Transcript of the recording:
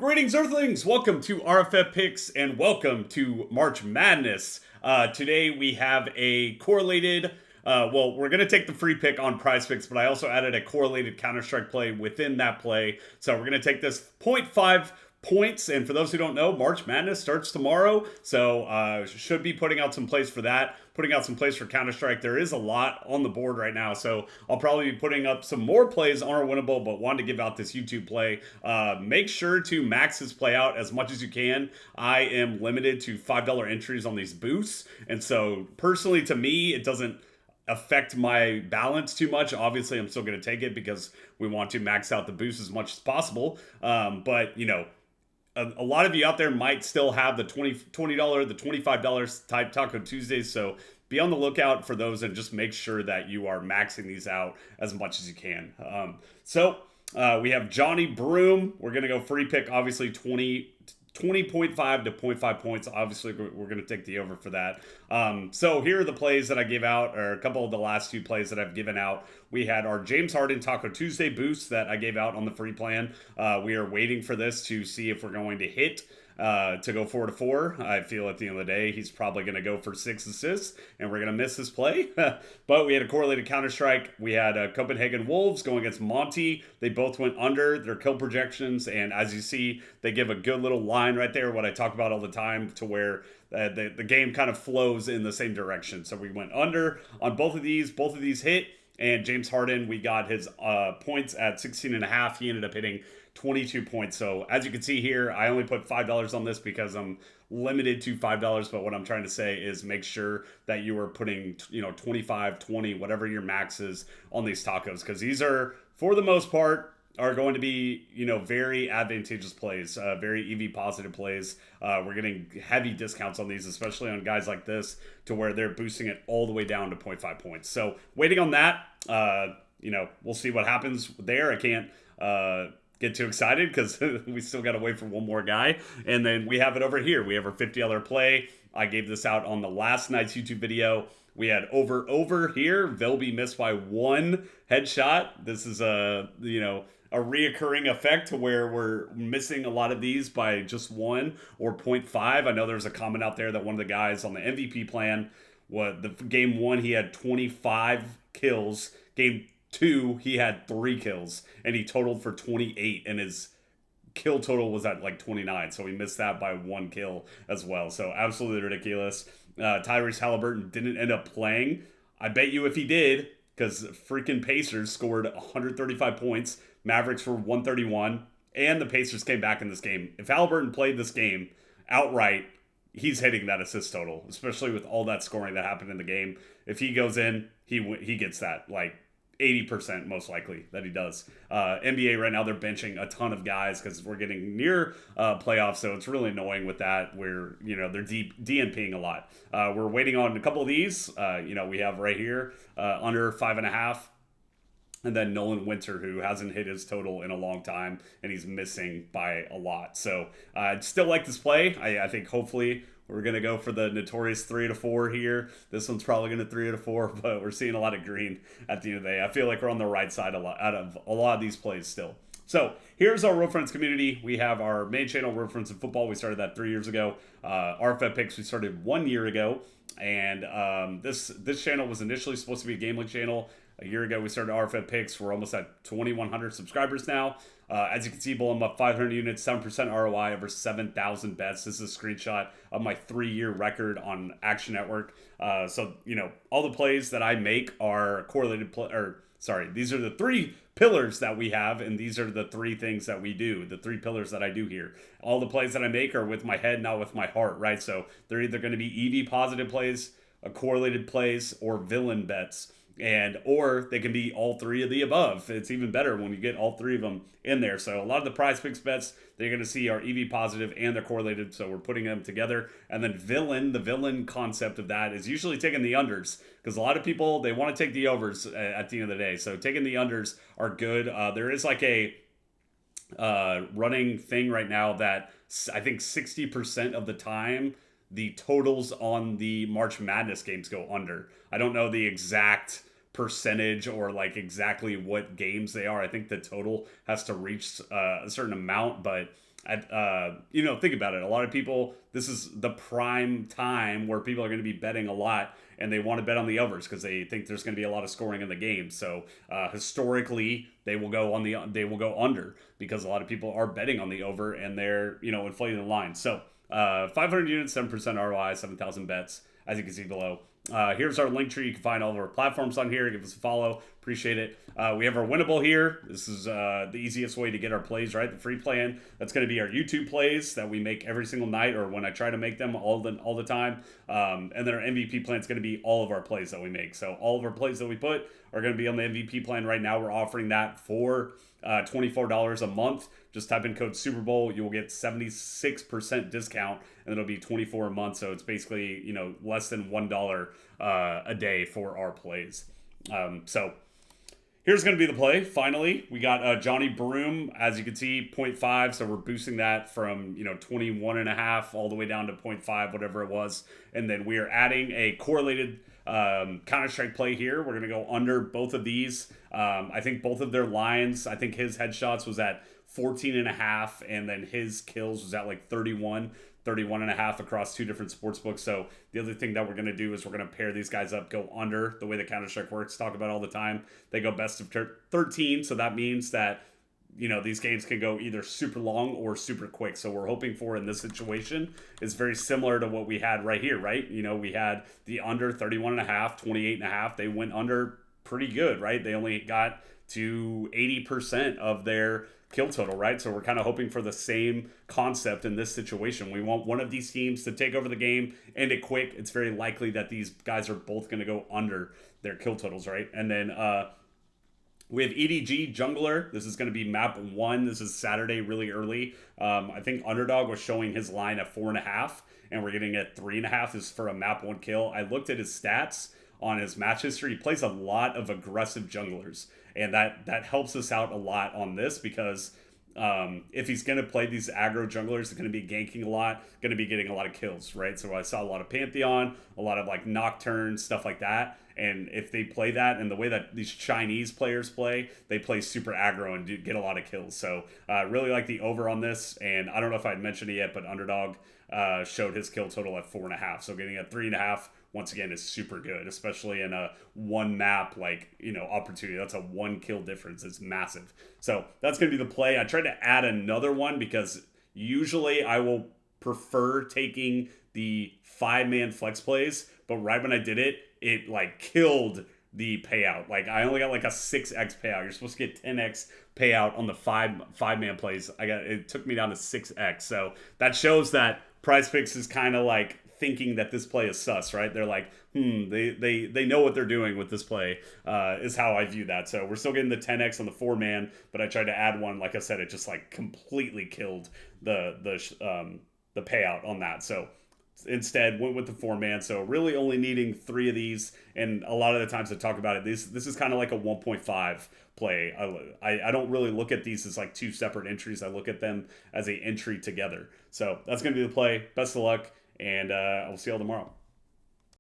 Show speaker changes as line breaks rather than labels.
Greetings, Earthlings! Welcome to RFF Picks and welcome to March Madness. Today we have a correlated, we're going to take the free pick on PrizePicks, but I also added a correlated Counter-Strike play within that play. So we're going to take this 0.5 points, and for those who don't know, March Madness starts tomorrow, so should be putting out some plays for that, putting out some plays for Counter-Strike. There is a lot on the board right now, so I'll probably be putting up some more plays on our winnable, but wanted to give out this YouTube play. Make sure to max this play out as much as you can. I am limited to $5 entries on these boosts, and so personally to me, it doesn't affect my balance too much. Obviously, I'm still going to take it because we want to max out the boost as much as possible, but you know, a lot of you out there might still have the $20, the $25 type Taco Tuesdays, so be on the lookout for those and just make sure that you are maxing these out as much as you can. We have Johni Broome. We're going to go free pick, obviously 20.5 to 0.5 points. Obviously, we're going to take the over for that. So here are the plays that I gave out, or a couple of the last two plays that I've given out. We had our James Harden Taco Tuesday boost that I gave out on the free plan. We are waiting for this to see if we're going to hit to go 4-4. I feel at the end of the day, he's probably going to go for 6 assists, and we're going to miss his play. But we had a correlated Counter-Strike. We had Copenhagen Wolves going against Monty. They both went under their kill projections, and as you see, they give a good little line right there, what I talk about all the time, to where the game kind of flows in the same direction. So we went under on both of these. Both of these hit, and James Harden, we got his points at 16.5. He ended up hitting 22 points. So as you can see here, I only put $5 on this because I'm limited to $5. But what I'm trying to say is make sure that you are putting, 25, 20, whatever your max is on these tacos, because these are, for the most part, are going to be, very advantageous plays, very EV positive plays. We're getting heavy discounts on these, especially on guys like this, to where they're boosting it all the way down to 0.5 points. So waiting on that, we'll see what happens there. I can't get too excited because we still got to wait for one more guy. And then we have it over here. We have our $50 play. I gave this out on the last night's YouTube video. We had over here. Vilby missed by one headshot. This is a reoccurring effect to where we're missing a lot of these by just 1 or 0.5. I know there's a comment out there that one of the guys on the MVP plan, game 1, he had 25 kills. Game 2, he had 3 kills, and he totaled for 28, and his kill total was at like 29, so he missed that by 1 kill as well. So absolutely ridiculous. Tyrese Halliburton didn't end up playing. I bet you if he did, because freaking Pacers scored 135 points, Mavericks were 131, and the Pacers came back in this game. If Halliburton played this game outright, he's hitting that assist total, especially with all that scoring that happened in the game. If he goes in, he gets that, like 80% most likely that he does. NBA right now, they're benching a ton of guys because we're getting near playoffs, so it's really annoying with that, where they're DNPing a lot. We're waiting on a couple of these. We have right here under 5.5. And then Nolan Winter, who hasn't hit his total in a long time, and he's missing by a lot. So I'd still like this play. I think hopefully we're going to go for the notorious 3-4 here. This one's probably going to 3-4, but we're seeing a lot of green at the end of the day. I feel like we're on the right side out of a lot of these plays still. So here's our Real Friends community. We have our main channel, Real Friends in Football. We started that 3 years ago. RFF Picks, we started 1 year ago. And this channel was initially supposed to be a gambling channel. A year ago, we started RFF Picks. We're almost at 2,100 subscribers now. As you can see, I'm up 500 units, 7% ROI, over 7,000 bets. This is a screenshot of my 3-year record on Action Network. So, all the plays that I make are correlated, these are the 3 pillars that we have, and these are the 3 things that we do, the 3 pillars that I do here. All the plays that I make are with my head, not with my heart, right? So they're either going to be EV positive plays, correlated plays, or villain bets. Or they can be all 3 of the above. It's even better when you get all 3 of them in there. So a lot of the PrizePicks bets that you're going to see are EV positive and they're correlated. So we're putting them together. And then the villain concept of that is usually taking the unders, because a lot of people, they want to take the overs at the end of the day. So taking the unders are good. There is like a running thing right now that I think 60% of the time the totals on the March Madness games go under. I don't know the exact percentage or like exactly what games they are. I think the total has to reach a certain amount, but think about it. A lot of people, this is the prime time where people are going to be betting a lot, and they want to bet on the overs because they think there's going to be a lot of scoring in the game. So historically, they will go under because a lot of people are betting on the over, and they're inflating the line. So 500 units, 7% ROI, 7,000 bets, as you can see below. Here's our link tree. You can find all of our platforms on here. Give us a follow. Appreciate it. We have our winnable here. This is the easiest way to get our plays, right? The free plan. That's going to be our YouTube plays that we make every single night, or when I try to make them all the time. And then our MVP plan is going to be all of our plays that we make. So all of our plays that we put are going to be on the MVP plan right now. We're offering that for $24 a month. Just type in code Super Bowl. You will get 76% discount, and it'll be 24 a month. So it's basically less than $1 a day for our plays. So here's going to be the play. Finally, we got Johni Broome, as you can see, 0.5. So we're boosting that from 21.5 all the way down to 0.5, whatever it was. And then we are adding a correlated Counter-Strike play here. We're going to go under both of these. I think both of their lines, I think his headshots was at 14.5, and then his kills was at like 31.5 across two different sports books. So the other thing that we're going to do is we're going to pair these guys up, go under the way that Counter-Strike works, talk about all the time. They go best of 13, so that means that these games can go either super long or super quick. So we're hoping for in this situation is very similar to what we had right here, right? We had the under 31.5, 28.5. They went under pretty good, right? They only got to 80% of their kill total, right? So we're kind of hoping for the same concept in this situation. We want one of these teams to take over the game, end it quick. It's very likely that these guys are both going to go under their kill totals, right? And then we have EDG Jungler. This is going to be map 1. This is Saturday, really early. I think Underdog was showing his line at 4.5, and we're getting at 3.5. This is for a map 1 kill. I looked at his stats on his match history. He plays a lot of aggressive junglers, and that helps us out a lot on this because if he's going to play these aggro junglers, they're going to be ganking a lot, going to be getting a lot of kills, right? So I saw a lot of Pantheon, a lot of like Nocturne, stuff like that. And if they play that and the way that these Chinese players play, they play super aggro and get a lot of kills. So really like the over on this. And I don't know if I'd mentioned it yet, but Underdog showed his kill total at 4.5. So getting at 3.5, once again, is super good, especially in a one map opportunity. That's a 1 kill difference. It's massive. So that's going to be the play. I tried to add another one because usually I will prefer taking the 5-man flex plays, but right when I did it, it like killed the payout. Like I only got like a 6x payout. You're supposed to get 10x payout on the 5-man plays. It took me down to 6x. So that shows that PrizePicks is kind of like thinking that this play is sus, right? They're like, they know what they're doing with this play, is how I view that. So we're still getting the 10x on the 4-man, but I tried to add one. Like I said, it just like completely killed the payout on that. So instead went with the 4-man. So really only needing 3 of these, and a lot of the times I talk about it, this is kind of like a 1.5 play. I don't really look at these as like 2 separate entries. I look at them as a entry together. So that's going to be the play. Best of luck, and I'll see y'all tomorrow.